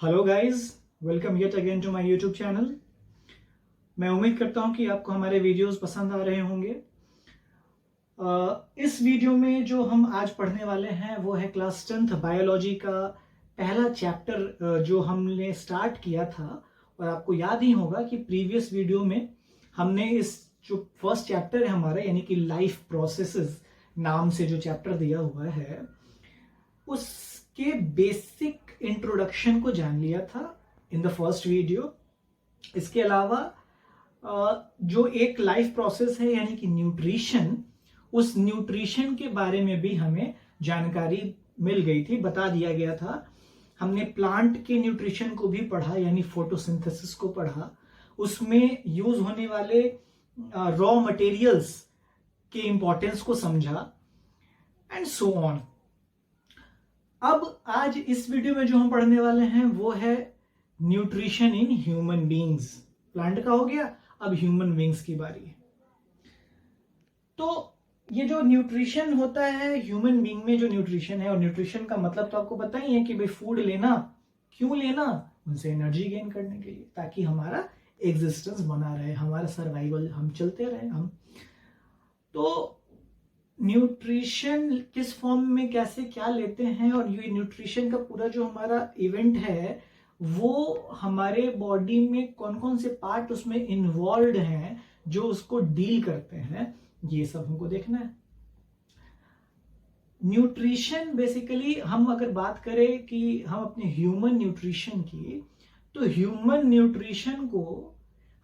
Hello guys, welcome yet again to my YouTube channel. मैं उम्मीद करता हूं कि आपको हमारे वीडियोस पसंद आ रहे होंगे। इस वीडियो में जो हम आज पढ़ने वाले हैं वो है क्लास 10th बायोलॉजी का पहला चैप्टर जो हमने स्टार्ट किया था। और आपको याद ही होगा कि प्रीवियस वीडियो में हमने इस जो फर्स्ट चैप्टर है हमारा, यानी कि लाइफ प्रोसेसेस नाम से जो चैप्टर दिया हुआ है, उसके बेसिक इंट्रोडक्शन को जान लिया था इन द फर्स्ट वीडियो। इसके अलावा जो एक लाइफ प्रोसेस है यानी कि न्यूट्रिशन, उस न्यूट्रिशन के बारे में भी हमें जानकारी मिल गई थी, बता दिया गया था। हमने प्लांट के न्यूट्रिशन को भी पढ़ा, यानी फोटोसिंथेसिस को पढ़ा, उसमें यूज होने वाले रॉ मटेरियल्स के इंपॉर्टेंस को समझा एंड सो ऑन। अब आज इस वीडियो में जो हम पढ़ने वाले हैं वो है nutrition in human beings. Plant का हो गया, अब ह्यूमन बींग्स की बारी है। तो ये जो न्यूट्रिशन होता है ह्यूमन बींग में, जो न्यूट्रिशन है, और न्यूट्रिशन का मतलब तो आपको पता ही है कि भाई फूड लेना, क्यों लेना? उनसे एनर्जी गेन करने के लिए, ताकि हमारा एग्जिस्टेंस बना रहे, हमारा सर्वाइवल, हम चलते रहे हम। तो न्यूट्रिशन किस फॉर्म में कैसे क्या लेते हैं, और ये न्यूट्रिशन का पूरा जो हमारा इवेंट है वो हमारे बॉडी में कौन कौन से पार्ट उसमें इन्वॉल्व हैं जो उसको डील करते हैं, ये सब हमको देखना है। न्यूट्रिशन बेसिकली, हम अगर बात करें कि हम अपने ह्यूमन न्यूट्रिशन की, तो ह्यूमन न्यूट्रिशन को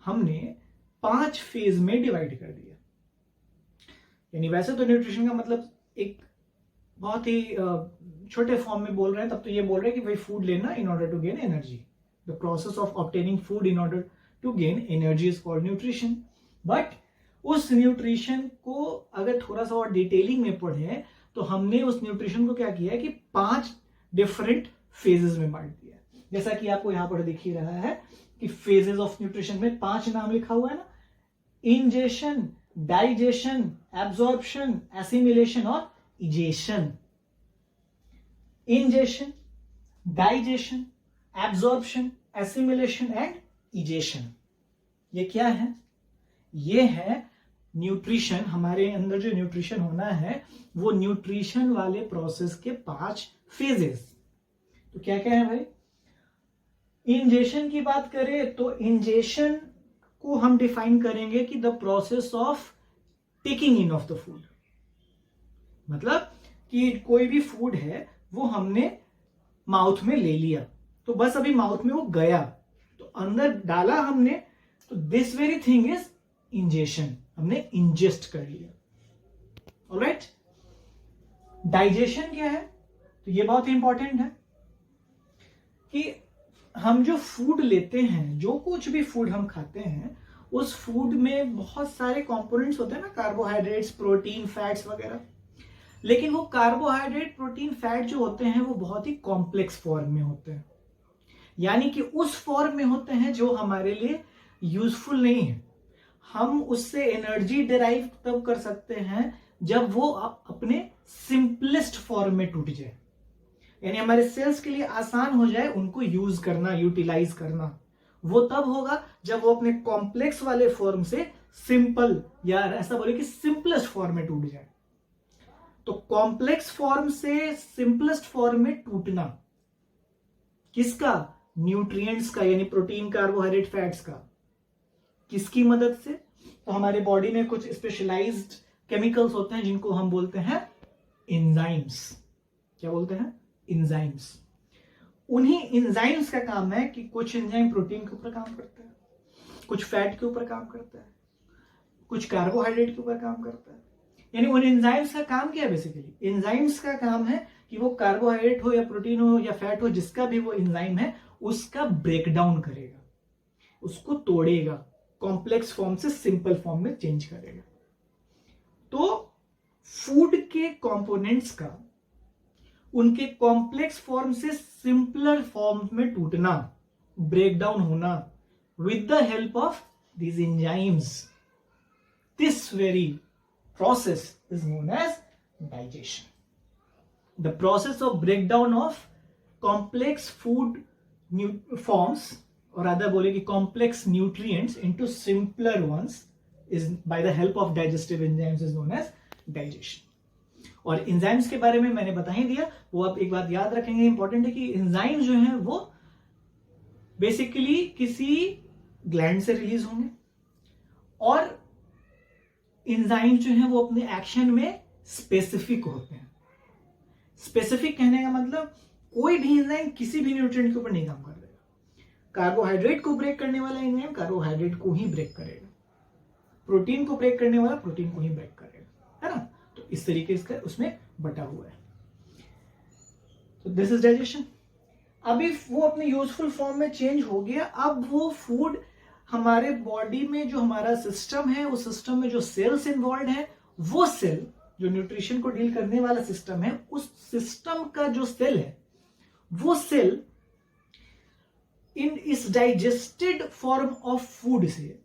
हमने 5 फेज में डिवाइड कर दिया। यानी वैसे तो न्यूट्रिशन का मतलब एक बहुत ही छोटे फॉर्म में बोल रहे हैं, तब तो ये बोल रहे हैं कि भाई फूड लेना in order to gain energy. The process of obtaining food in order to gain energy is called nutrition. But उस न्यूट्रिशन को अगर थोड़ा सा और डिटेलिंग में पढ़े तो हमने उस न्यूट्रिशन को क्या किया है कि 5 डिफरेंट फेजेस में बांट दिया। जैसा कि आपको यहां पर दिख ही रहा है कि फेजेस ऑफ न्यूट्रिशन में 5 नाम लिखा हुआ है ना, इंजेशन, डाइजेशन, एब्जॉर्प्शन, एसिमिलेशन और egestion. Ingestion, digestion, absorption, assimilation and egestion, ये क्या है? ये है न्यूट्रिशन। हमारे अंदर जो न्यूट्रिशन होना है वो न्यूट्रिशन वाले प्रोसेस के 5 फेजेस। तो क्या क्या है भाई? इंजेशन की बात करें तो इंजेशन को हम डिफाइन करेंगे कि the process of taking in of the food. मतलब कि कोई भी फूड है वो हमने माउथ में ले लिया, तो बस अभी माउथ में वो गया, तो अंदर डाला हमने, तो this very thing is ingestion, हमने इंजेस्ट कर लिया। ऑलराइट। डाइजेशन क्या है? तो ये बहुत इंपॉर्टेंट है कि हम जो फूड लेते हैं, जो कुछ भी फूड हम खाते हैं, उस फूड में बहुत सारे कंपोनेंट्स होते हैं ना, कार्बोहाइड्रेट्स, प्रोटीन, फैट्स वगैरह। लेकिन वो कार्बोहाइड्रेट, प्रोटीन, फैट जो होते हैं वो बहुत ही कॉम्प्लेक्स फॉर्म में होते हैं, यानी कि उस फॉर्म में होते हैं जो हमारे लिए यूजफुल नहीं है। हम उससे एनर्जी डिराइव तब कर सकते हैं जब वो अपने सिंपलेस्ट फॉर्म में टूट जाए, यानी हमारे सेल्स के लिए आसान हो जाए उनको यूज करना, यूटिलाइज करना। वो तब होगा जब वो अपने कॉम्प्लेक्स वाले फॉर्म से सिंपल, या ऐसा बोले कि सिंपलेस्ट फॉर्म में टूट जाए। तो कॉम्प्लेक्स फॉर्म से सिंपलेस्ट फॉर्म में टूटना किसका? न्यूट्रिएंट्स का, यानी प्रोटीन, कार्बोहाइड्रेट, फैट्स का। किसकी मदद से? तो हमारे बॉडी में कुछ स्पेशलाइज्ड केमिकल्स होते हैं जिनको हम बोलते हैं एंजाइम्स। क्या बोलते हैं? एंजाइम्स। उन्हीं एंजाइम्स का काम है कि कुछ एंजाइम प्रोटीन के ऊपर काम करता है, कुछ फैट के ऊपर काम करता है, कुछ कार्बोहाइड्रेट के ऊपर काम करता है। यानी उन एंजाइम्स का काम क्या है? बेसिकली एंजाइम्स का काम है कि वो कार्बोहाइड्रेट हो या प्रोटीन हो या फैट हो, जिसका भी वो एंजाइम है, उसका ब्रेकडाउन करेगा, उसको तोड़ेगा, कॉम्प्लेक्स फॉर्म से सिंपल फॉर्म में चेंज करेगा। तो फूड के कंपोनेंट्स का उनके कॉम्प्लेक्स फॉर्म से सिंपलर फॉर्म में टूटना, ब्रेकडाउन होना, with the help of these enzymes, this very process is known as digestion. The process of breakdown of complex food forms और अदर बोले कि complex nutrients into simpler ones is by the help of digestive enzymes is known as digestion. और enzymes के बारे में मैंने बता ही दिया, वो आप एक बात याद रखेंगे इंपॉर्टेंट है कि एंजाइम्स जो हैं वो बेसिकली किसी ग्लैंड से रिलीज होंगे और एंजाइम्स जो हैं वो अपने एक्शन में स्पेसिफिक होते हैं। स्पेसिफिक कहने का मतलब कोई भी एंजाइम किसी भी न्यूट्रिएंट के ऊपर नहीं काम कर देगा। कार्बोहाइड्रेट को ब्रेक करने वाला एंजाइम कार्बोहाइड्रेट को ही ब्रेक करेगा, प्रोटीन को ब्रेक करने वाला प्रोटीन को ही ब्रेक करेगा, है ना। तो इस तरीके से उसमें बटा हुआ है। तो दिस इज डाइजेशन। अभी वो अपने यूजफुल फॉर्म में चेंज हो गया। अब वो फूड हमारे बॉडी में जो हमारा सिस्टम है, उस सिस्टम में जो सेल्स इन्वॉल्व है, वो सेल जो न्यूट्रिशन को डील करने वाला सिस्टम है, उस सिस्टम का जो सेल है, वो सेल इन इस डाइजेस्टेड फॉर्म ऑफ फूड से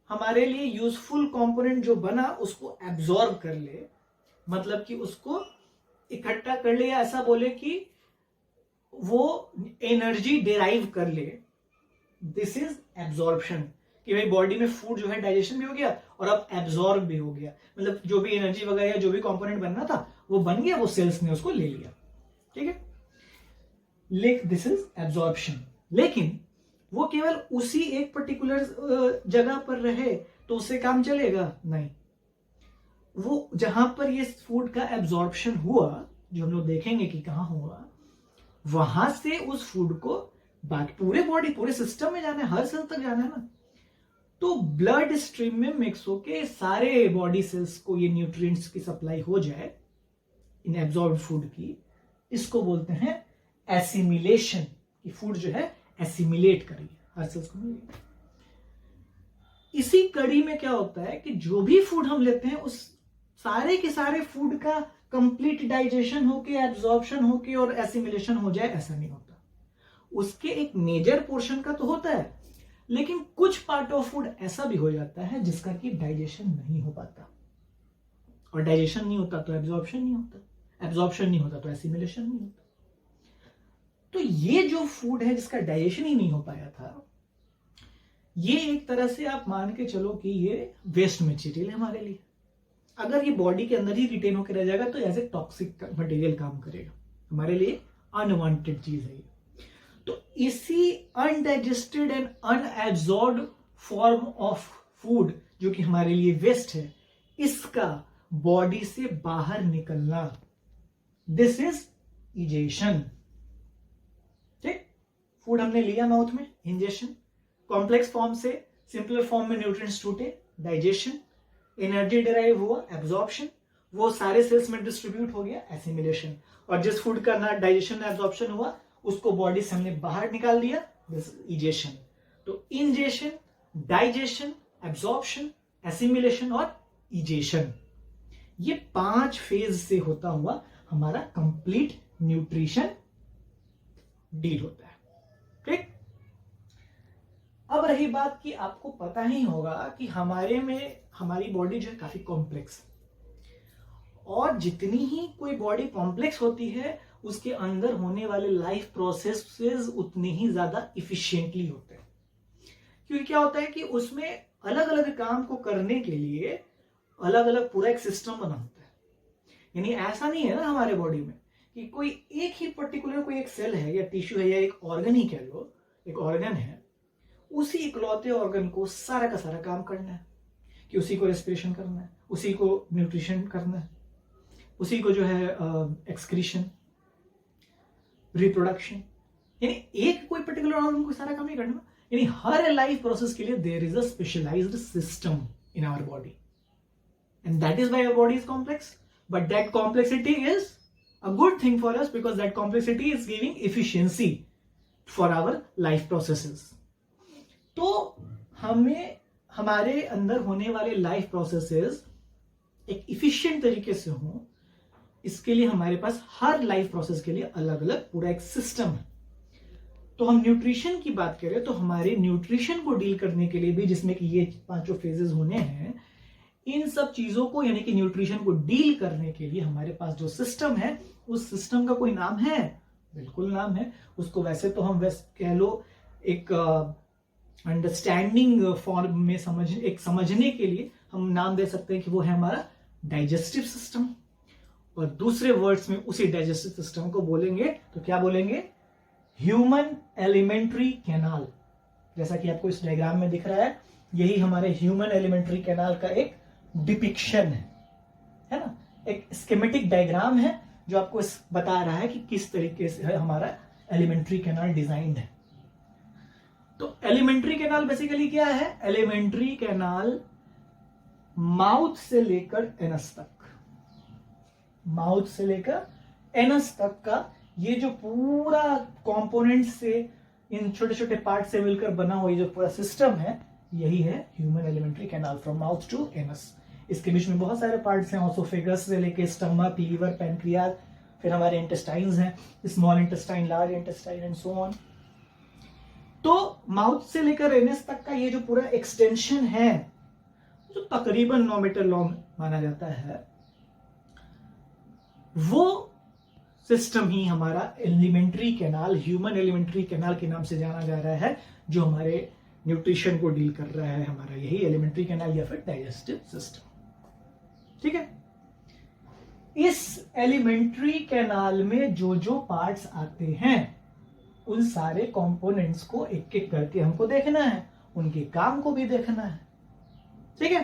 हमारे लिए यूजफुल कंपोनेंट जो बना उसको एब्जॉर्ब कर ले, मतलब कि उसको इकट्ठा कर ले, या ऐसा बोले कि वो एनर्जी डिराइव कर ले। दिस इज एब्जॉर्प्शन, कि भाई बॉडी में फूड जो है डाइजेशन भी हो गया और अब एब्जॉर्ब भी हो गया, मतलब जो भी एनर्जी वगैरह या जो भी कंपोनेंट बनना था वो बन गया, वो सेल्स ने उसको ले लिया, ठीक है। This is absorption. लेकिन वो केवल उसी एक पर्टिकुलर जगह पर रहे तो उससे काम चलेगा? नहीं। वो जहां पर ये फूड का एब्जॉर्प्शन हुआ, जो हम लोग देखेंगे कि कहां हुआ, वहां से उस फूड को बाकी पूरे बॉडी पूरे सिस्टम में जाना है, हर सेल तक जाना है ना। तो ब्लड स्ट्रीम में मिक्स होके सारे बॉडी सेल्स को ये न्यूट्रिएंट्स की सप्लाई हो जाए इन एब्जॉर्ब्ड फूड की, इसको बोलते हैं एसिमिलेशन। कि फूड जो है एसिमिलेट करिए, हर सेल्स को मिल गया। इसी कड़ी में क्या होता है कि जो भी फूड हम लेते हैं उस सारे के सारे फूड का कंप्लीट डाइजेशन होके, एब्जॉर्प्शन होके और एसिमिलेशन हो जाए, ऐसा नहीं होता। उसके एक मेजर पोर्शन का तो होता है, लेकिन कुछ पार्ट ऑफ फूड ऐसा भी हो जाता है जिसका कि डाइजेशन नहीं हो पाता, और डाइजेशन नहीं होता तो एब्जॉर्प्शन नहीं होता, एब्जॉर्प्शन नहीं होता तो एसिमिलेशन नहीं होता। तो ये जो फूड है जिसका डाइजेशन ही नहीं हो पाया था, ये एक तरह से आप मान के चलो कि ये वेस्ट मटेरियल है हमारे लिए। अगर ये बॉडी के अंदर ही रिटेन होकर रह जाएगा तो एज ए टॉक्सिक मटेरियल काम करेगा, हमारे लिए अनवांटेड चीज है ये। तो इसी undigested and unabsorbed form of food जो कि हमारे लिए वेस्ट है, इसका बॉडी से बाहर निकलना, दिस इज इजेशन। ठीक, फूड हमने लिया माउथ में, इंजेशन। कॉम्प्लेक्स फॉर्म से सिंपलर फॉर्म में न्यूट्रिएंट्स टूटे, डाइजेशन। एनर्जी डिराइव हुआ, एब्जॉर्प्शन। वो सारे सेल्स में डिस्ट्रीब्यूट हो गया, एसिमिलेशन। और जिस फूड का ना डाइजेशन एब्जॉर्प्शन हुआ उसको बॉडी से हमने बाहर निकाल दिया, दिस इजेशन। तो इंजेशन, डाइजेशन, एब्जॉर्प्शन, एसिमिलेशन और इजेशन, ये 5 फेज से होता हुआ हमारा कंप्लीट न्यूट्रिशन डील होता है। ठीक, अब रही बात कि आपको पता ही होगा कि हमारी बॉडी जो है काफी कॉम्प्लेक्स, और जितनी ही कोई बॉडी कॉम्प्लेक्स होती है उसके अंदर होने वाले लाइफ प्रोसेसेस उतने ही ज्यादा इफिशिएंटली होते हैं। क्योंकि क्या होता है कि उसमें अलग अलग काम को करने के लिए अलग अलग पूरा एक सिस्टम बना होता है। यानी ऐसा नहीं है ना हमारे बॉडी में कि कोई एक ही पर्टिकुलर कोई एक सेल है या टिश्यू है या एक ऑर्गन ही कह लो, एक ऑर्गन है, उसी इकलौते ऑर्गन को सारा का सारा काम करना है, कि उसी को रेस्पिरेशन करना है, उसी को न्यूट्रिशन करना है, उसी को जो है एक्सक्रीशन, रिप्रोडक्शन। यानी एक कोई पर्टिकुलर ऑर्गन को सारा काम नहीं करना। यानी हर लाइफ प्रोसेस के लिए there is a specialised system in our body, and that is why our body is complex. But that complexity is a good thing for us because that complexity is giving efficiency for our life processes. तो हमें हमारे अंदर होने वाले life processes एक efficient तरीके से हो, इसके लिए हमारे पास हर लाइफ प्रोसेस के लिए अलग अलग पूरा एक सिस्टम है। तो हम न्यूट्रिशन की बात करें तो हमारे न्यूट्रिशन को डील करने के लिए भी, जिसमें कि ये 5 फेजेस होने हैं, इन सब चीजों को यानी कि न्यूट्रिशन को डील करने के लिए हमारे पास जो सिस्टम है, उस सिस्टम का कोई नाम है? बिल्कुल नाम है। उसको वैसे तो हम कह लो एक अंडरस्टैंडिंग फॉर्म में समझने के लिए हम नाम दे सकते हैं कि वो है हमारा डाइजेस्टिव सिस्टम। और दूसरे वर्ड्स में उसी डाइजेस्टिव सिस्टम को बोलेंगे तो क्या बोलेंगे? Human alimentary canal. जैसा कि आपको इस डायग्राम में दिख रहा है, यही हमारे ह्यूमन एलिमेंट्री कैनाल का एक डिपिक्शन है ना, एक स्कीमेटिक डायग्राम है जो आपको बता रहा है कि किस तरीके से है हमारा एलिमेंट्री कैनाल डिजाइंड है। तो एलिमेंट्री कैनाल बेसिकली क्या है? एलिमेंट्री कैनाल माउथ से लेकर एनस तक, माउथ से लेकर एनस तक का ये जो पूरा कंपोनेंट से, इन छोटे छोटे पार्ट से मिलकर बना हुआ ये जो पूरा सिस्टम है, यही है human alimentary canal from mouth to anus. इसके बीच में बहुत सारे पार्ट्स हैं, ऑसोफेगस से लेके स्टमक, लीवर, पैनक्रियाज, फिर हमारे इंटेस्टाइन्स हैं, small intestine, large intestine and so on. तो माउथ से लेकर एनस तक का ये जो पूरा एक्सटेंशन है, जो तकरीबन 9 मीटर लॉन्ग माना जाता है, वो सिस्टम ही हमारा alimentary canal, human alimentary canal के नाम से जाना जा रहा है, जो हमारे न्यूट्रिशन को डील कर रहा है, हमारा यही एलिमेंट्री कैनाल या फिर डाइजेस्टिव सिस्टम। ठीक है। इस एलिमेंट्री कैनाल में जो जो पार्ट्स आते हैं, उन सारे कंपोनेंट्स को एक एक करके हमको देखना है, उनके काम को भी देखना है। ठीक है,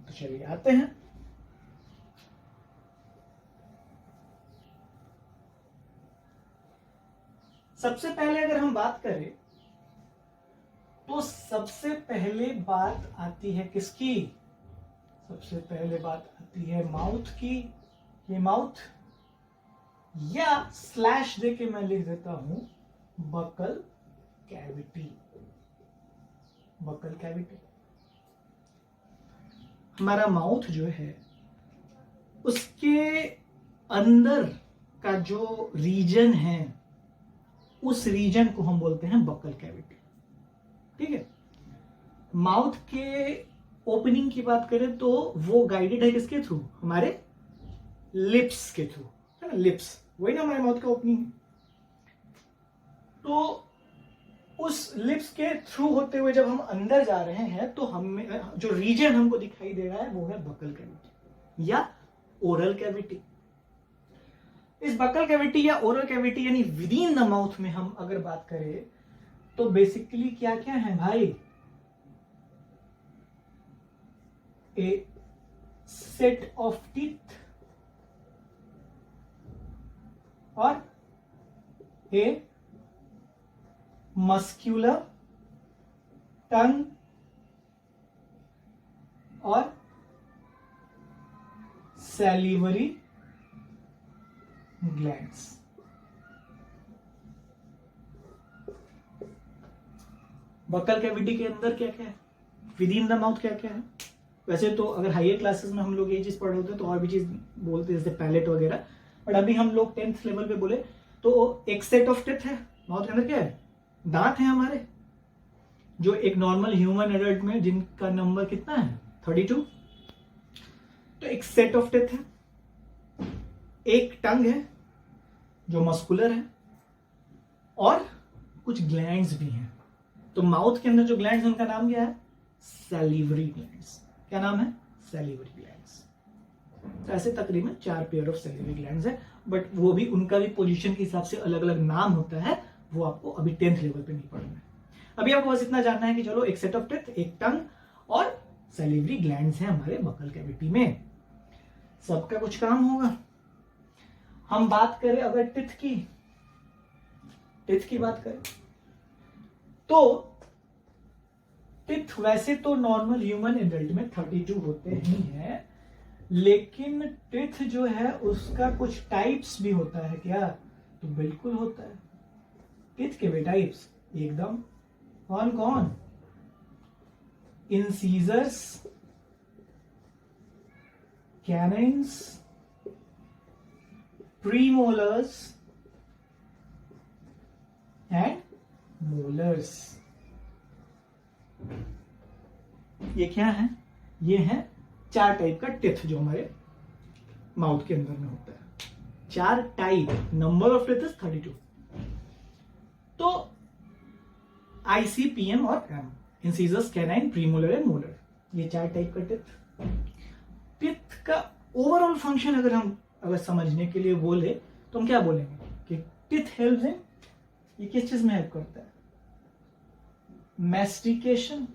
तो चलिए आते हैं। सबसे पहले अगर हम बात करें तो सबसे पहले बात आती है किसकी? सबसे पहले बात आती है माउथ की। ये माउथ, या स्लैश देके मैं लिख देता हूं बकल कैविटी। बकल कैविटी हमारा माउथ जो है, उसके अंदर का जो रीजन है, उस रीजन को हम बोलते हैं बकल कैविटी। ठीक है। माउथ के ओपनिंग की बात करें तो वो गाइडेड है किसके थ्रू? हमारे लिप्स के थ्रू, है ना। लिप्स वही ना हमारे माउथ का ओपनिंग। तो उस लिप्स के थ्रू होते हुए जब हम अंदर जा रहे हैं तो हमें जो रीजन हमको दिखाई दे रहा है वो है बकल कैविटी या ओरल कैविटी। इस बकल कैविटी या ओरल कैविटी यानी विद इन द माउथ में हम अगर बात करें तो बेसिकली क्या क्या है भाई? ए सेट ऑफ टीथ और ए मस्क्यूलर टंग और सैलिवरी ग्लैंड्स। बकल कैविटी के अंदर क्या क्या है, विद इन द माउथ क्या क्या है? वैसे तो अगर हायर क्लासेस में हम लोग ये चीज पढ़ होते हैं तो और भी चीज बोलते हैं जैसे पैलेट वगैरह, बट अभी हम लोग 10th लेवल पे बोले तो एक सेट ऑफ टीथ है माउथ के अंदर। क्या है? दांत है हमारे, जो एक नॉर्मल ह्यूमन एडल्ट में जिनका नंबर कितना है? 32। तो एक सेट ऑफ टीथ है, एक टंग है जो मस्कुलर है, और कुछ ग्लैंड्स भी हैं। तो माउथ के अंदर जो ग्लैंड्स हैं उनका नाम क्या है? Salivary glands. क्या नाम है? Salivary glands. तो ऐसे तकरीबन 4 पेयर ऑफ सैलिवरी ग्लैंड्स है, बट वो भी उनका भी पोजीशन के हिसाब से अलग अलग नाम होता है, वो आपको अभी 10th लेवल पे नहीं पढ़ना है। अभी आपको बस इतना जानना है कि चलो एक सेट ऑफ टीथ, एक टंग और सैलिवरी ग्लैंड्स हैं हमारे बकल कैविटी में। सबका कुछ काम होगा। हम बात करें अगर टीथ की बात करें तो टीथ वैसे तो नॉर्मल ह्यूमन एडल्ट में 32 होते ही हैं, लेकिन टीथ जो है उसका कुछ टाइप्स भी होता है क्या? तो बिल्कुल होता है। टीथ के भी टाइप्स एकदम कौन कौन? Incisors, canines, premolars and molars. ये क्या है? ये है 4 टाइप का टीथ जो हमारे माउथ के अंदर में होता है। 4 type, number of teeth is 32। तो ICPM और M, incisors, canine, premolar and molar, ये 4 टाइप का टीथ का ओवरऑल फंक्शन अगर समझने के लिए बोले तो हम क्या बोलेंगे कि टीथ हेल्प्स इन, ये किस चीज में हेल्प करता है? मैस्टिकेशन,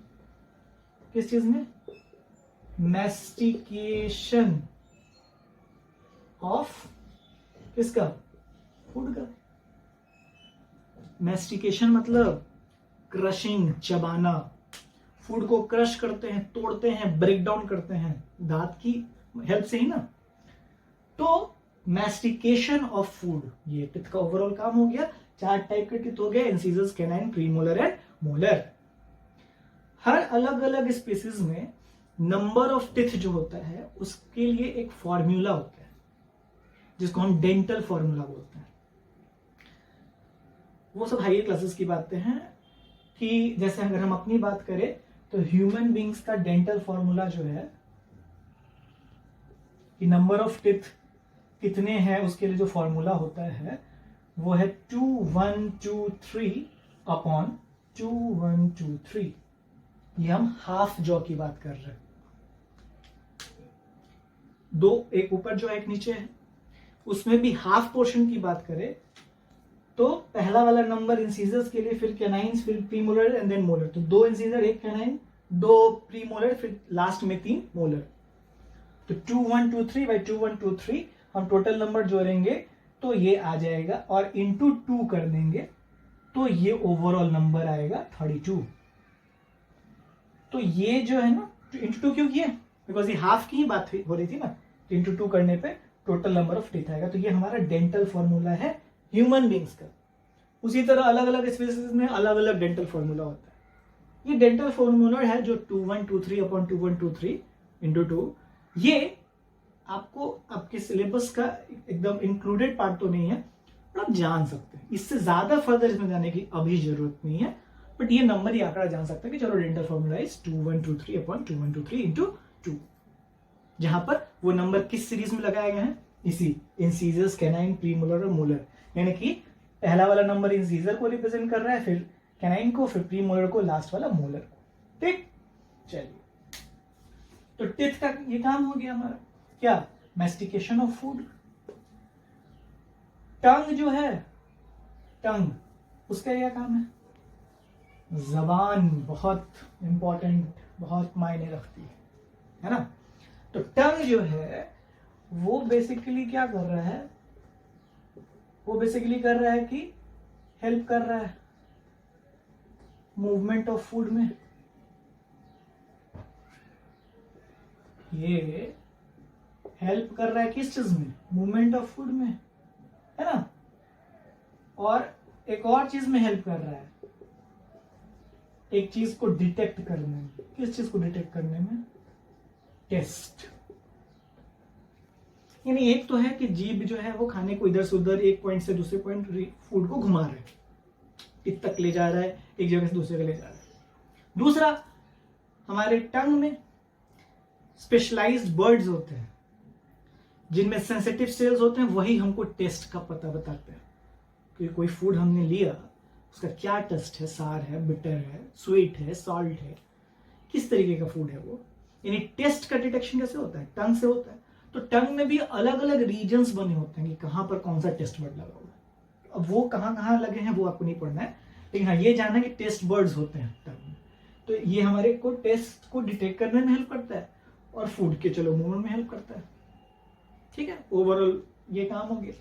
किस चीज में? मैस्टिकेशन ऑफ किसका? फूड का। मैस्टिकेशन मतलब क्रशिंग, चबाना, फूड को क्रश करते हैं, तोड़ते हैं, ब्रेक डाउन करते हैं, दांत की हेल्प से ही ना। तो मैस्टिकेशन ऑफ फूड, ये टीथ का ओवरऑल काम हो गया। 4 टाइप के टीथ हो गए, incisors, canine, premolar and molar. हर अलग अलग स्पीसीज में नंबर ऑफ टीथ जो होता है उसके लिए एक फॉर्मूला होता है जिसको हम डेंटल फॉर्मूला बोलते हैं। वो सब हायर क्लासेस की बातें हैं कि जैसे अगर हम अपनी बात करें तो ह्यूमन बींग्स का डेंटल फॉर्मूला जो है कि नंबर ऑफ टीथ कितने हैं उसके लिए जो फॉर्मूला होता है वो है 2123 अपॉन 2123। ये हम हाफ जॉ की बात कर रहे हैं। दो, एक ऊपर जो है एक नीचे है, उसमें भी हाफ पोर्शन की बात करें तो पहला वाला नंबर इंसिजर्स के लिए, फिर कैनाइन्स, फिर प्रीमोलर एंड देन मोलर। तो 2 इंसिजर, 1 कैनाइन, 2 प्रीमोलर, फिर लास्ट में 3 मोलर। तो 2123 बाई 2123 हम टोटल नंबर जोड़ेंगे तो ये आ जाएगा, और इंटू 2 कर देंगे तो ये ओवरऑल नंबर आएगा 32। तो ये जो है ना, इंटू 2 क्यों किया? बिकॉज ये हाफ की ही बात हो रही थी ना, इंटू 2 करने पे टोटल नंबर ऑफ टीथ आएगा। तो ये हमारा डेंटल फॉर्मूला है ह्यूमन बींग्स का। उसी तरह अलग अलग स्पीसीज में अलग अलग डेंटल फॉर्मूला होता है। ये डेंटल फॉर्मूला है जो 2123 अपॉन 2123 इंटू 2। ये आपको आपके सिलेबस का एकदम इंक्लूडेड पार्ट तो नहीं है, पर आप जान सकते हैं। इससे ज्यादा फर्दर इसमें जाने की अभी जरूरत नहीं है, बट ये नंबर ही आंकड़ा जान सकते हैं कि चलो dental formula is 2123 upon 2123 into 2। जहां पर वो नंबर किस सीरीज में लगाए गए हैं? इसी इंसिजर्स, कैनाइन, प्रीमोलर और मोलर। यानी कि पहला वाला नंबर इंसिजर को रिप्रेजेंट कर रहा है, फिर कैनाइन को, फिर प्रीमोलर को, लास्ट वाला मोलर को। ठीक, चलिए। तो टीथ का ये काम हो गया हमारा, क्या? Mastication of food. टंग जो है, टंग, उसका क्या काम है? जबान बहुत इंपॉर्टेंट, बहुत मायने रखती है ना। तो टंग जो है वो बेसिकली क्या कर रहा है? वो बेसिकली कर रहा है कि हेल्प कर रहा है मूवमेंट ऑफ फूड में। ये हेल्प कर रहा है किस चीज में? मूवमेंट ऑफ फूड में, है ना। और एक और चीज में हेल्प कर रहा है, एक चीज को डिटेक्ट करने में। किस चीज को डिटेक्ट करने में? टेस्ट। यानी एक तो है कि जीभ जो है वो खाने को इधर से उधर, एक पॉइंट से दूसरे पॉइंट फूड को घुमा रहा है, टिप तक ले जा रहा है, एक जगह से दूसरे जगह ले जा रहा है। दूसरा, हमारे टंग में स्पेशलाइज्ड बर्ड्स होते हैं जिनमें सेंसिटिव सेल्स होते हैं, वही हमको टेस्ट का पता बताते हैं कि कोई फूड हमने लिया, उसका क्या टेस्ट है, सार है, बिटर है, स्वीट है, सॉल्ट है, किस तरीके का फूड है वो। यानी टेस्ट का डिटेक्शन कैसे होता है? टंग से होता है। तो टंग में भी अलग अलग रीजन्स बने होते हैं कि कहां पर कौन सा टेस्ट बर्ड लगा हुआ है। अब वो कहां कहां लगे हैं वो आपको नहीं पढ़ना है, लेकिन हाँ ये जानना है कि टेस्ट बर्ड्स होते हैं टंग में। तो ये हमारे को टेस्ट को डिटेक्ट करने में हेल्प करता है और फूड के चलो मूवमेंट में हेल्प करता है। ठीक है, ओवरऑल ये काम हो गया।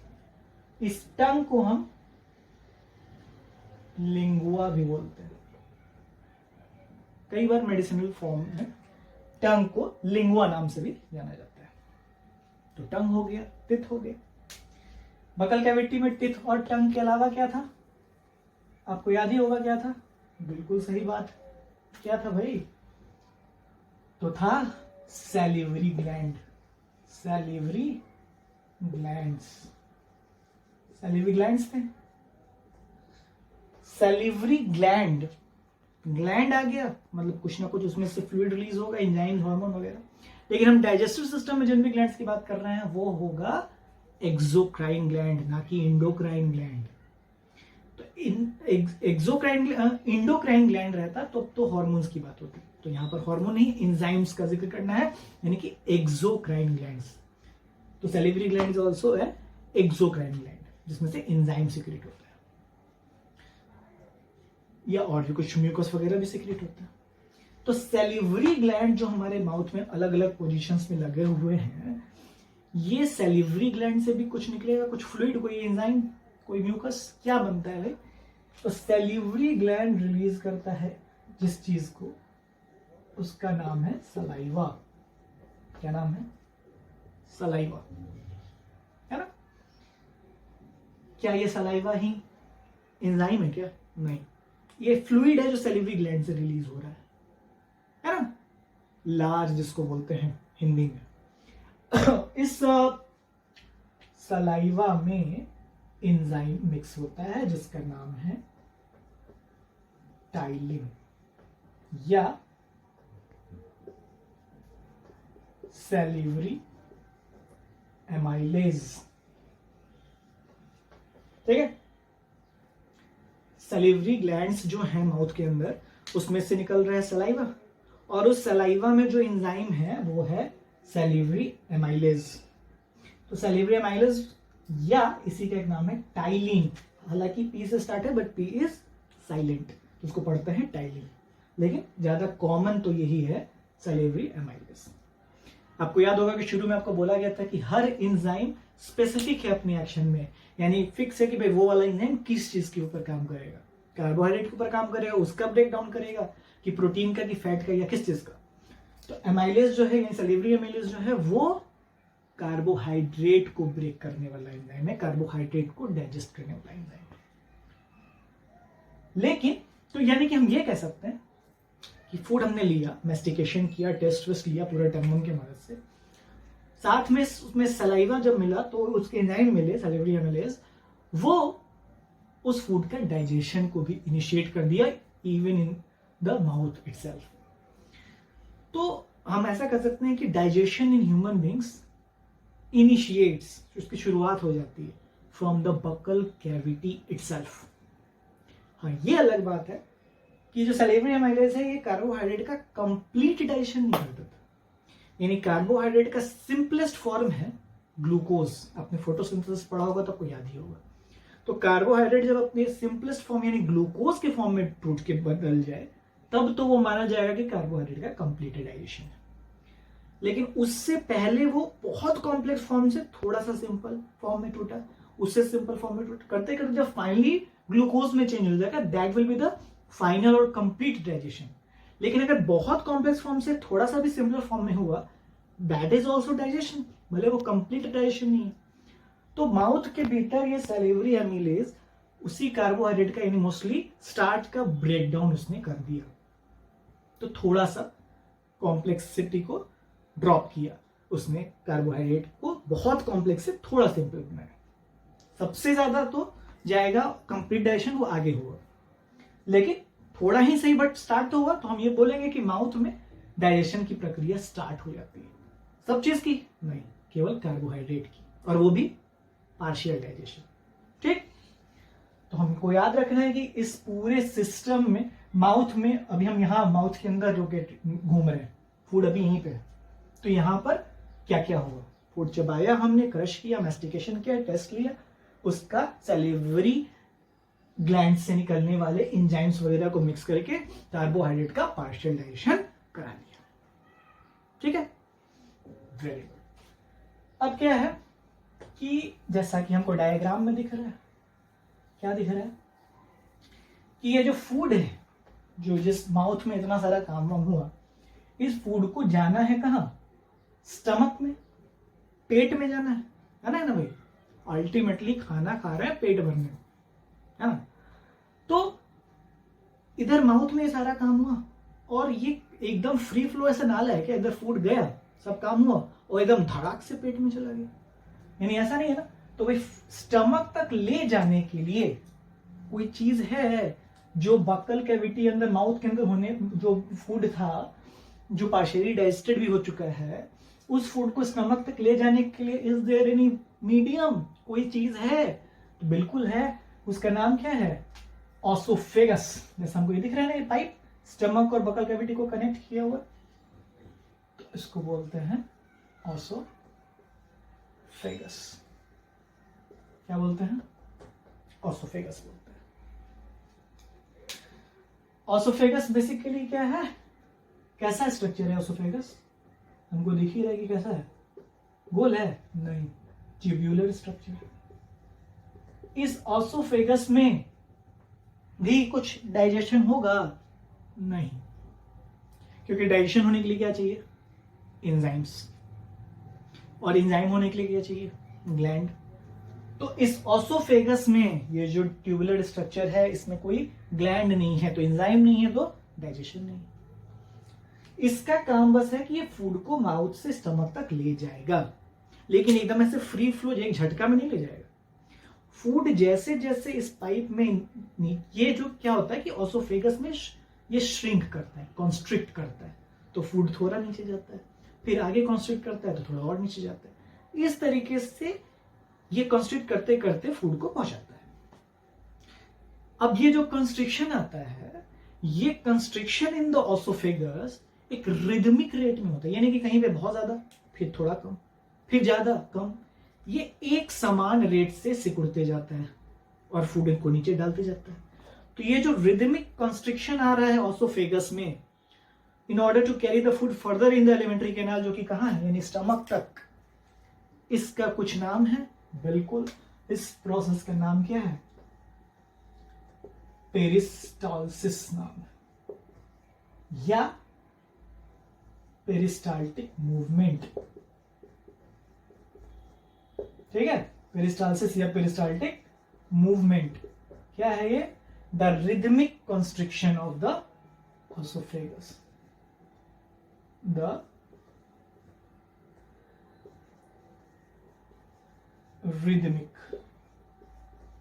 इस टंग को हम लिंगुआ भी बोलते हैं, कई बार मेडिसिनल फॉर्म में टंग को लिंगुआ नाम से भी जाना जाता है। तो टंग हो गया, टिथ हो गया। बकल कैविटी में टिथ और टंग के अलावा क्या था? आपको याद ही होगा क्या था? बिल्कुल सही बात, क्या था भाई? तो था salivary gland. Salivary glands, salivary glands थे। सैलिवरी ग्लैंड, ग्लैंड आ गया मतलब कुछ ना कुछ उसमें से फ्लूइड रिलीज होगा, एंजाइम, हार्मोन वगैरह। लेकिन हम डाइजेस्टिव सिस्टम में जिन भी ग्लैंड्स की बात कर रहे हैं वो होगा एक्सोक्राइन ग्लैंड, ना कि इंडोक्राइन ग्लैंड। तो इंडोक्राइन ग्लैंड रहता तो हॉर्मोन्स की बात होती। तो यहां पर हार्मोन नहीं, एंजाइम्स का जिक्र करना है, यानी कि एक्सोक्राइन ग्लैंड्स। तो सैलिवरी ग्लैंड इज आल्सो है एक्सोक्राइन ग्लैंड, जिसमें से एंजाइम सीक्रेट होता है, या और भी कुछ म्यूकस वगैरह भी सीक्रेट होता है। तो सैलिवरी ग्लैंड जो हमारे माउथ में अलग अलग पोजीशंस में लगे हुए हैं, ये सैलिवरी ग्लैंड से भी कुछ निकलेगा, कुछ फ्लूइड, कोई एंजाइम, कोई म्यूकस, क्या बनता है भाई? तो सैलिवरी ग्लैंड रिलीज करता है जिस चीज को, उसका नाम है सलाइवा। क्या नाम है? सलाइवा, है ना? क्या ये सलाइवा ही एंजाइम है क्या? नहीं, ये फ्लूइड है जो सैलिवरी ग्लैंड से रिलीज हो रहा है ना? लार्ज जिसको बोलते हैं हिंदी में। इस सलाइवा में एंजाइम मिक्स होता है जिसका नाम है टाइलिन या सैलिवरी एमाइलेज। ठीक है? सैलिवरी ग्लैंड्स जो है माउथ के अंदर, उसमें से निकल रहा है सलाइवा, और उस सलाइवा में जो एंजाइम है वो है सैलिवरी एमाइलेज। तो सैलिवरी एमाइलेज या इसी का एक नाम है टाइलिन। हालांकि पी से स्टार्ट है बट पी इज साइलेंट, तो उसको पढ़ते हैं टाइलिन, लेकिन ज्यादा कॉमन तो यही है सैलिवरी एमाइलेज। आपको याद होगा कि शुरू में आपको बोला गया था कि हर एंजाइम स्पेसिफिक है अपने एक्शन में, यानी फिक्स है कि भाई वो वाला एंजाइम किस चीज के ऊपर काम करेगा, कार्बोहाइड्रेट के ऊपर काम करेगा, उसका ब्रेक डाउन करेगा, कि प्रोटीन का, कि फैट का, या किस चीज का। तो एमाइलेज जो है, यानी सैलिवरी एमाइलेज जो है, वो कार्बोहाइड्रेट को ब्रेक करने वाला एंजाइम है, कार्बोहाइड्रेट को डाइजेस्ट करने वाला एंजाइम है। लेकिन तो यानी कि हम ये कह सकते हैं कि फूड हमने लिया, मेस्टिकेशन किया, टेस्ट वेस्ट लिया पूरा टर्मोन के मदद से, साथ में उसमें सलाइवा जब मिला तो उसके एंजाइम मिले सैलिवरी एमाइलेज, वो उस फूड का डाइजेशन को भी इनिशिएट कर दिया, even in the mouth itself. तो हम ऐसा कर सकते हैं कि digestion in human beings initiates, उसकी शुरुआत हो जाती है from the buccal cavity itself. हाँ, ये अलग बात है कि जो सैलिवरी एमाइलेज है, ये कार्बोहाइड्रेट का कंप्लीट डाइजेशन नहीं करता था, यानी कार्बोहाइड्रेट का सिंपलेस्ट फॉर्म है ग्लूकोज। आपने फोटोसिंथेसिस पढ़ा होगा तो आपको याद ही होगा। तो कार्बोहाइड्रेट जब अपने सिंपलेस्ट फॉर्म यानी ग्लूकोज के फॉर्म में टूट के बदल जाए, तब तो वो माना जाएगा कि कार्बोहाइड्रेट का कंप्लीट डाइजेशन है। लेकिन उससे पहले वो बहुत कॉम्प्लेक्स फॉर्म से थोड़ा सा सिंपल फॉर्म में टूटा, उससे सिंपल फॉर्म में टूटा, करते करते जब फाइनली ग्लूकोज में चेंज हो जाएगा, that will be the final और कंप्लीट डाइजेशन। लेकिन अगर बहुत कॉम्प्लेक्स फॉर्म से थोड़ा सा भी सिंपल फॉर्म में हुआ, दैट इज ऑल्सो डाइजेशन, भले वो कंप्लीट डाइजेशन नहीं है। तो माउथ के भीतर ये सैलिवरी एमाइलेज उसी कार्बोहाइड्रेट का, यानी मोस्टली स्टार्च का ब्रेकडाउन उसने कर दिया, तो थोड़ा सा कॉम्प्लेक्सिटी को ड्रॉप किया उसने, कार्बोहाइड्रेट को बहुत कॉम्प्लेक्स से थोड़ा सिंपल बनाया। सबसे ज्यादा तो जाएगा कंप्लीट डाइजेशन, वो आगे होगा, लेकिन थोड़ा ही सही बट स्टार्ट तो हुआ। तो हम ये बोलेंगे कि माउथ में डाइजेशन की प्रक्रिया स्टार्ट हो जाती है। सब चीज की नहीं, केवल कार्बोहाइड्रेट की, और वो भी पार्शियल डाइजेशन। ठीक, तो हमको याद रखना है कि इस पूरे सिस्टम में माउथ में, अभी हम यहाँ माउथ के अंदर जो घूम रहे हैं, फूड अभी यहीं पे है, तो यहाँ पर क्या क्या हुआ? फूड चबाया हमने, क्रश किया, मेस्टिकेशन किया, टेस्ट लिया, उसका सैलिवरी ग्लैंड से निकलने वाले एंजाइम्स वगैरह को मिक्स करके कार्बोहाइड्रेट का पार्शियल डाइजेशन करा दिया। ठीक है, वेरी गुड। अब क्या है कि जैसा कि हमको डायग्राम में दिख रहा है, क्या दिख रहा है कि ये जो फूड है, जो जिस माउथ में इतना सारा काम वाम हुआ, इस फूड को जाना है कहाँ? स्टमक में, पेट में जाना है ना भाई? अल्टीमेटली खाना खा रहा है पेट भरने, है ना? तो इधर माउथ में सारा काम हुआ, और ये एकदम फ्री फ्लो ऐसा नाला है कि इधर फूड गया, सब काम हुआ, और एकदम धड़ाक से पेट में चला गया, यानी ऐसा नहीं है ना। तो भाई स्टमक तक ले जाने के लिए कोई चीज है जो बकल कैविटी अंदर, माउथ के अंदर होने, जो फूड था जो पार्शियली डाइजेस्टेड भी हो चुका है, उस फूड को स्टमक तक ले जाने के लिए इज देयर एनी मीडियम, कोई चीज है? तो बिल्कुल है, उसका नाम क्या है? ऑसोफेगस। जैसे हमको ये दिख रहा है ना, ये पाइप स्टमक और बकल कैविटी को कनेक्ट किया हुआ, तो इसको बोलते हैं ऑसोफेगस। क्या बोलते हैं? ऑसोफेगस बोलते हैं। ऑसोफेगस बेसिकली क्या है? कैसा स्ट्रक्चर है ऑसोफेगस? हमको दिख ही रहा है कि कैसा है, गोल है? नहीं, ट्यूब्यूलर स्ट्रक्चर। इस ऑसोफेगस में भी कुछ डाइजेशन होगा? नहीं, क्योंकि डाइजेशन होने के लिए क्या चाहिए? एंजाइम्स, और एंजाइम होने के लिए क्या चाहिए? ग्लैंड। तो इस ऑसोफेगस में ये जो ट्यूबुलर स्ट्रक्चर है, इसमें कोई ग्लैंड नहीं है, तो एंजाइम नहीं है, तो डाइजेशन नहीं। इसका काम बस है कि ये फूड को माउथ से स्टमक तक ले जाएगा, लेकिन एकदम ऐसे फ्री फ्लो एक झटका में नहीं ले जाएगा। फूड जैसे जैसे इस पाइप में, ये जो क्या होता है कि ऑसोफेगस में ये श्रिंक करता है, कॉन्स्ट्रिक्ट करता है, तो फूड थोड़ा नीचे जाता है, फिर आगे कॉन्स्ट्रिक्ट करता है तो थोड़ा और नीचे जाता है। इस तरीके से ये कॉन्स्ट्रिक्ट करते करते फूड को पहुंचाता है। अब ये जो कंस्ट्रिक्शन आता है, ये कंस्ट्रिक्शन इन द ऑसोफेगस एक रिदमिक रेट में होता है, यानी कि कहीं पे बहुत ज्यादा, फिर थोड़ा कम, फिर ज्यादा, कम। ये एक समान रेट से सिकुड़ते जाता है और फूड को नीचे डालते जाता है। तो ये जो रिदमिक कंस्ट्रिक्शन आ रहा है ऑसोफेगस में, in order to carry the food further in the alimentary canal, जो कि कहां है? यानी स्टमक तक। इसका कुछ नाम है? बिल्कुल, इस प्रोसेस का नाम क्या है? पेरिस्टालसिस नाम है, या पेरिस्टाल्टिक मूवमेंट। ठीक है, पेरिस्टालसिस या पेरिस्टाल्टिक मूवमेंट क्या है? ये the rhythmic constriction of the oesophagus, the rhythmic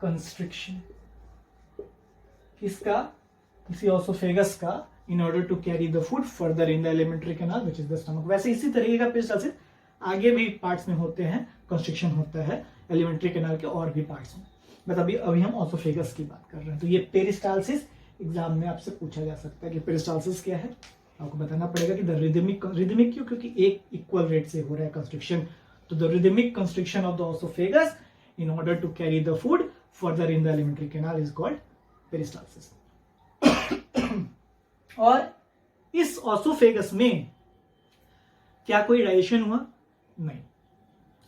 constriction किसका? किसी ऑसोफेगस का, in order to carry the food further in the alimentary canal which is the stomach. वैसे इसी तरीके का पेरिस्टालसिस आगे भी पार्ट्स में होते हैं, कंस्ट्रिक्शन होता है एलिमेंट्री कैनाल के और भी पार्ट्स में, बट अभी हम ऑसोफेगस की बात कर रहे हैं। तो ये पेरिस्टालसिस एग्जाम में आपसे पूछा जा सकता है कि पेरिस्टालसिस क्या है। आपको बताना पड़ेगा कि द रिदमिक क्यों? क्योंकि एक इक्वल रेट से हो रहा है कंस्ट्रिक्शन, तो the rhythmic constriction of the oesophagus in order to carry the food further in the alimentary canal is called peristalsis. और इस ऑसोफेगस में क्या कोई डाइजेशन हुआ? नहीं,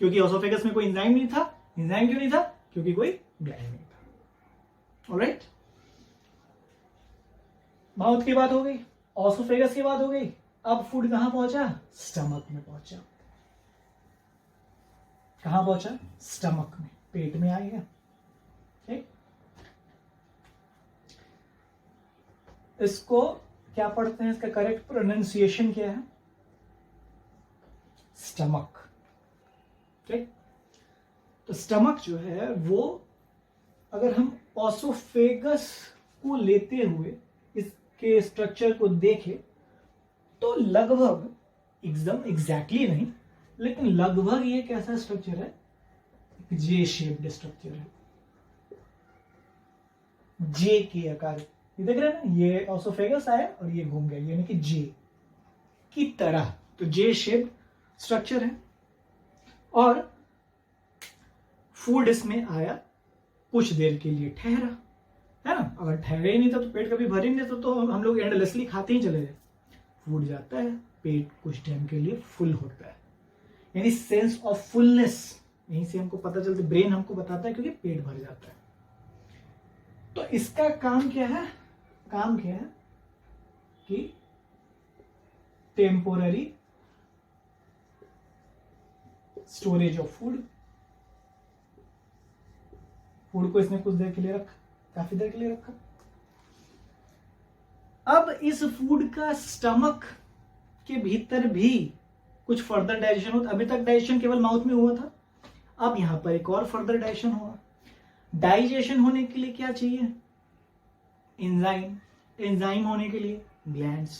क्योंकि ऑसोफेगस में कोई एंजाइम नहीं था। एंजाइम क्यों नहीं था? क्योंकि कोई ग्लैंड नहीं था। ऑलराइट, माउथ की बात हो गई, ऑसोफेगस की बात हो गई। अब फूड कहां पहुंचा? स्टमक में पहुंचा। कहां पहुंचा? स्टमक में, पेट में आ गया। ठीक, इसको क्या पढ़ते हैं? इसका करेक्ट प्रोनाउंसिएशन क्या है? स्टमक। ठीक, तो स्टमक जो है वो, अगर हम ऑसोफेगस को लेते हुए इसके स्ट्रक्चर को देखें तो लगभग एकदम एग्जैक्टली नहीं, लेकिन लगभग ये कैसा स्ट्रक्चर है? जे शेप्ड स्ट्रक्चर है, जे के आकार। ये देख रहे हैं ना, ये ऑसोफेगस आया और ये घूम गया, यानी कि जे की तरह। तो जे शेप्ड स्ट्रक्चर है, और फूड इसमें आया, कुछ देर के लिए ठहरा, है ना। अगर ठहरे ही नहीं था तो पेट कभी भर ही नहीं था, तो हम लोग एंडलेसली खाते ही चले गए। फूड जाता है, पेट कुछ टाइम के लिए फुल होता है, यानी सेंस ऑफ फुलनेस यहीं से हमको पता चलता है, ब्रेन हमको बताता है, क्योंकि पेट भर जाता है। तो इसका काम क्या है? काम क्या है कि temporary storage of food. Food को इसने कुछ देर के लिए रखा, काफी देर के लिए रखा। अब इस फूड का स्टमक के भीतर भी कुछ फर्दर डाइजेशन होता। अभी तक डाइजेशन केवल माउथ में हुआ था, अब यहां पर एक और फर्दर डाइजेशन हुआ। डाइजेशन होने के लिए क्या चाहिए? एंजाइम। एंजाइम होने के लिए ग्लैंड्स।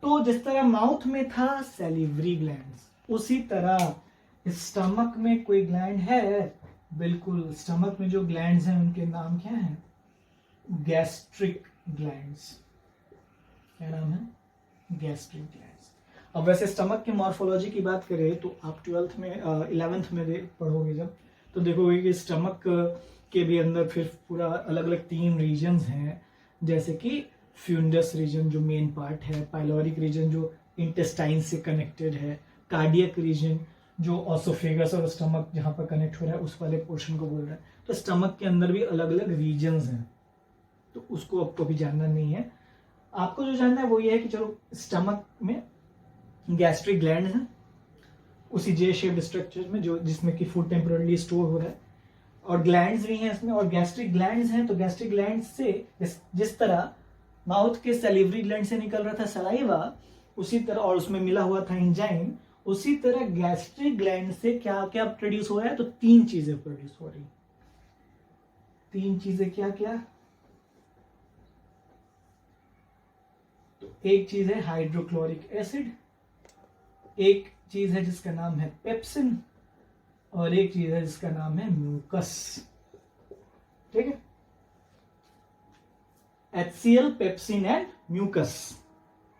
तो जिस तरह माउथ में था सैलिवरी ग्लैंड्स, उसी तरह स्टमक में कोई ग्लैंड है, बिल्कुल स्टमक में जो ग्लैंड्स हैं उनके नाम क्या है? Gastric glands. क्या नाम है? Gastric glands. अब वैसे स्टमक की मॉर्फोलॉजी की बात करें तो आप 12th में 11th में पढ़ोगे जब, तो देखोगे कि स्टमक के भी अंदर फिर पूरा अलग अलग 3 रीजन्स हैं, जैसे कि फ्यूंडस रीजन जो मेन पार्ट है, पाइलोरिक रीजन जो इंटेस्टाइन से कनेक्टेड है, कार्डियक रीजन जो ऑसोफेगस और स्टमक जहां पर कनेक्ट हो रहा है उस वाले पोर्शन को बोल रहा है। तो स्टमक के अंदर भी अलग अलग रीजन्स हैं, तो उसको आपको भी जानना नहीं है। आपको जो जानना है वो ये है कि चलो स्टमक में गैस्ट्रिक ग्लैंड है उसी जे शेप्ड स्ट्रक्चर में जो जिसमें कि फूड टेम्पोरली स्टोर हो रहा है, और ग्लैंड्स भी हैं इसमें, और गैस्ट्रिक ग्लैंड्स हैं। तो गैस्ट्रिक ग्लैंड से जिस तरह माउथ के सैलिवरी ग्लैंड से निकल रहा था सलाइवा, उसी तरह, और उसमें मिला हुआ था एंजाइम, उसी तरह गैस्ट्रिक ग्लैंड से क्या क्या प्रोड्यूस हो रहा है? तो 3 चीजें प्रोड्यूस हो रही। 3 चीजें क्या क्या? तो एक चीज है हाइड्रोक्लोरिक एसिड, एक चीज है जिसका नाम है पेप्सिन, और एक चीज है जिसका नाम है म्यूकस। ठीक है, HCl, पेप्सिन एंड म्यूकस।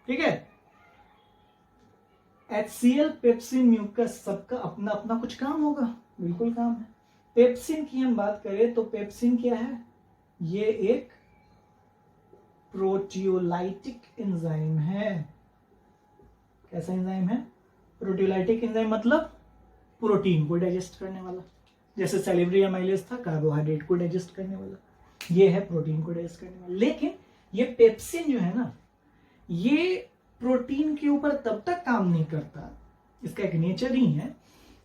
ठीक है, HCl, पेप्सिन, म्यूकस सबका अपना अपना कुछ काम होगा, बिल्कुल काम है। पेप्सिन की हम बात करें तो पेप्सिन क्या है? ये एक प्रोटियोलाइटिक एंजाइम है। कैसा एंजाइम है? प्रोटियोलाइटिक एंजाइम, मतलब प्रोटीन को डाइजेस्ट करने वाला। जैसे सैलिवरी एमाइलेज था कार्बोहाइड्रेट को डाइजेस्ट करने वाला, ये है प्रोटीन को डाइजेस्ट करने वाला। लेकिन ये पेप्सिन जो है ना, ये प्रोटीन के ऊपर तब तक काम नहीं करता, इसका एक नेचर ही है,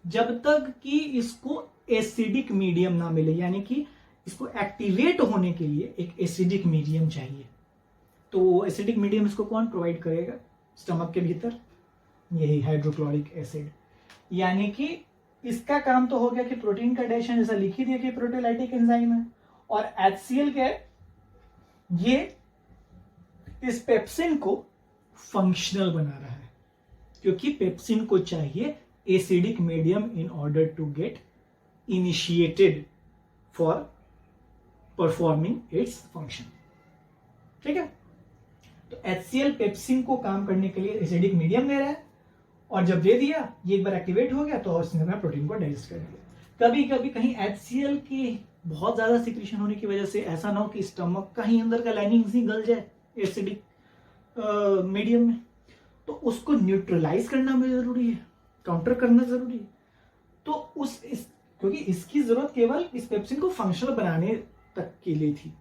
जब तक कि इसको एसिडिक मीडियम ना मिले, यानी कि इसको एक्टिवेट होने के लिए एक एसिडिक मीडियम चाहिए। तो एसिडिक मीडियम इसको कौन प्रोवाइड करेगा? स्टमक के भीतर यही हाइड्रोक्लोरिक एसिड। यानी कि इसका काम तो हो गया कि प्रोटीन का डाइजेशन, जैसा लिख ही दिया कि प्रोटियोलाइटिक एंजाइम है, और HCl क्या है? ये इस पेप्सिन को फंक्शनल बना रहा है, क्योंकि पेप्सिन को चाहिए acidic medium in order to get initiated for performing its function. ठीक है, तो HCl पेप्सिन को काम करने के लिए एसिडिक मीडियम दे रहा है, और जब दे दिया, ये एक बार एक्टिवेट हो गया तो उसने अपना प्रोटीन को डाइजेस्ट कर दिया। कभी कभी कहीं HCl की बहुत ज्यादा सिक्रीशन होने की वजह से ऐसा ना हो कि स्टमक का ही अंदर का लाइनिंग ही गल जाए एसिडिक मीडियम में, तो उसको न्यूट्रलाइज करना भी जरूरी है, काउंटर करना जरूरी है। तो क्योंकि इसकी जरूरत केवल इस पेप्सिन को फंक्शनल बनाने तक के लिए थी,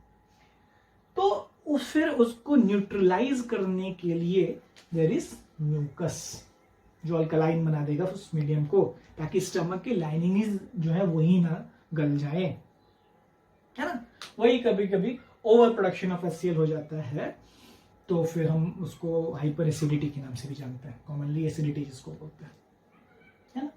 तो फिर उसको न्यूट्रलाइज करने के लिए देयर इज म्यूकस, जो अल्कलाइन बना देगा उस मीडियम को, ताकि स्टमक की लाइनिंग जो है वही ना गल जाए, है ना। वही कभी कभी ओवर प्रोडक्शन ऑफ HCl हो जाता है, तो फिर हम उसको हाइपर एसिडिटी के नाम से भी जानते हैं, कॉमनली एसिडिटी जिसको बोलते हैं, है ना।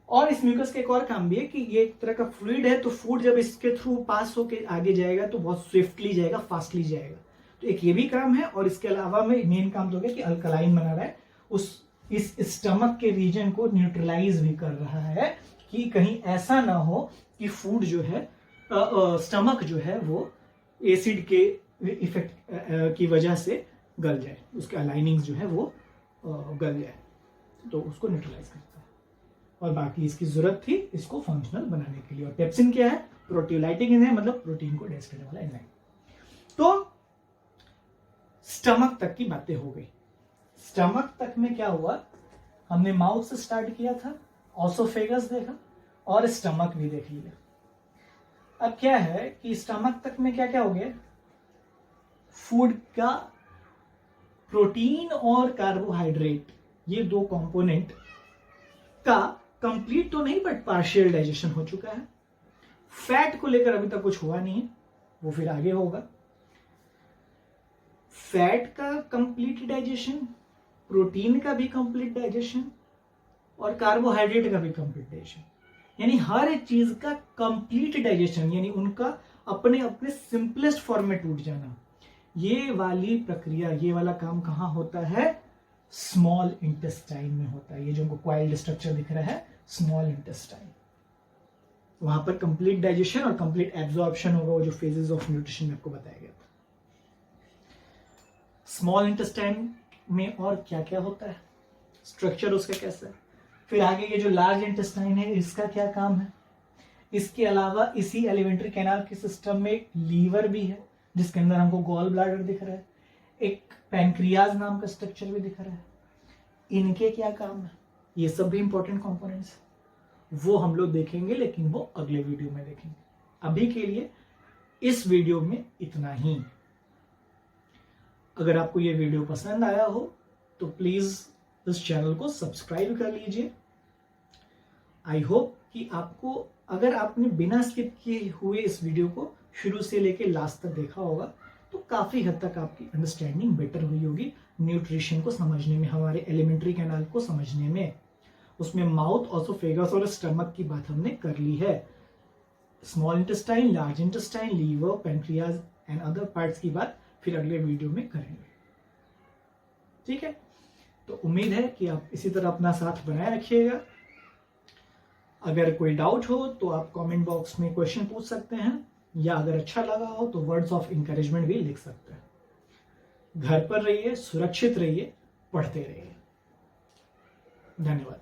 और इस म्यूकस का एक और काम भी है कि ये एक तरह का फ्लूइड है, तो फूड जब इसके थ्रू पास होके आगे जाएगा तो बहुत स्विफ्टली जाएगा, फास्टली जाएगा। तो एक ये भी काम है, और इसके अलावा में मेन काम तो हो गया कि अल्कलाइन बना रहा है, इस स्टमक के रीजन को न्यूट्रलाइज भी कर रहा है, कि कहीं ऐसा ना हो कि फूड जो है स्टमक जो है वो एसिड के इफेक्ट की वजह से गल जाए, उसके अलाइनिंग जो है वो गल जाए, तो उसको न्यूट्रलाइज करता है। और बाकी इसकी जरूरत थी इसको फंक्शनल बनाने के लिए। और पेप्सिन क्या है? प्रोटियोलाइटिक एंजाइम, मतलब प्रोटीन को डाइजेस्ट करने वाला एंजाइम। तो स्टमक तक की बातें हो गई। स्टमक तक में क्या हुआ? हमने माउथ से स्टार्ट किया था, ऑसोफेगस देखा, और स्टमक भी देख लिया। अब क्या है कि स्टमक तक में क्या क्या हो गया? फूड का प्रोटीन और कार्बोहाइड्रेट, ये 2 कंपोनेंट का कंप्लीट तो नहीं बट पार्शियल डाइजेशन हो चुका है। फैट को लेकर अभी तक कुछ हुआ नहीं है, वो फिर आगे होगा। फैट का कंप्लीट डाइजेशन, प्रोटीन का भी कंप्लीट डाइजेशन, और कार्बोहाइड्रेट का भी कंप्लीट डाइजेशन, यानी हर एक चीज का कंप्लीट डाइजेशन, यानी उनका अपने अपने सिंपलेस्ट फॉर्म में टूट जाना। ये वाली प्रक्रिया, ये वाला काम कहाँ होता है? स्मॉल इंटेस्टाइन में होता है। ये जो हमको क्वाइल्ड स्ट्रक्चर दिख रहा है, स्मॉल इंटेस्टाइन, वहां पर कंप्लीट डाइजेशन और कंप्लीट एब्जॉर्प्शन होगा, वो जो फेजेस ऑफ न्यूट्रिशन में आपको बताया गया था। स्मॉल इंटेस्टाइन में और क्या क्या होता है, स्ट्रक्चर उसका कैसा है, फिर आगे ये जो लार्ज इंटेस्टाइन है इसका क्या काम है। इसके अलावा इसी एलिमेंट्री कैनाल के सिस्टम में एक लीवर भी है जिसके अंदर हमको गॉल ब्लैडर दिख रहा है, एक पैंक्रियाज नाम का स्ट्रक्चर भी दिख रहा है। इनके क्या काम है, ये सब भी इंपॉर्टेंट कंपोनेंट्स, वो हम लोग देखेंगे, लेकिन वो अगले वीडियो में देखेंगे। अभी के लिए इस वीडियो में इतना ही। अगर आपको ये वीडियो पसंद आया हो तो प्लीज इस चैनल को सब्सक्राइब कर लीजिए। आई होप कि आपको, अगर आपने बिना स्किप किए हुए इस वीडियो को शुरू से लेके लास्ट तक देखा होगा तो काफी हद तक आपकी अंडरस्टैंडिंग बेटर हुई होगी न्यूट्रिशन को समझने में, हमारे एलिमेंट्री कैनाल को समझने में। उसमें माउथ, ऑसोफेगस और स्टमक की बात हमने कर ली है। Small intestine, large intestine, liver, pancreas and other parts की बात फिर अगले वीडियो में करेंगे। ठीक है, तो उम्मीद है कि आप इसी तरह अपना साथ बनाए रखिएगा। अगर कोई डाउट हो तो आप कमेंट बॉक्स में क्वेश्चन पूछ सकते हैं, या अगर अच्छा लगा हो तो वर्ड्स ऑफ इंकरेजमेंट भी लिख सकते हैं। घर पर रहिए, सुरक्षित रहिए, पढ़ते रहिए। धन्यवाद।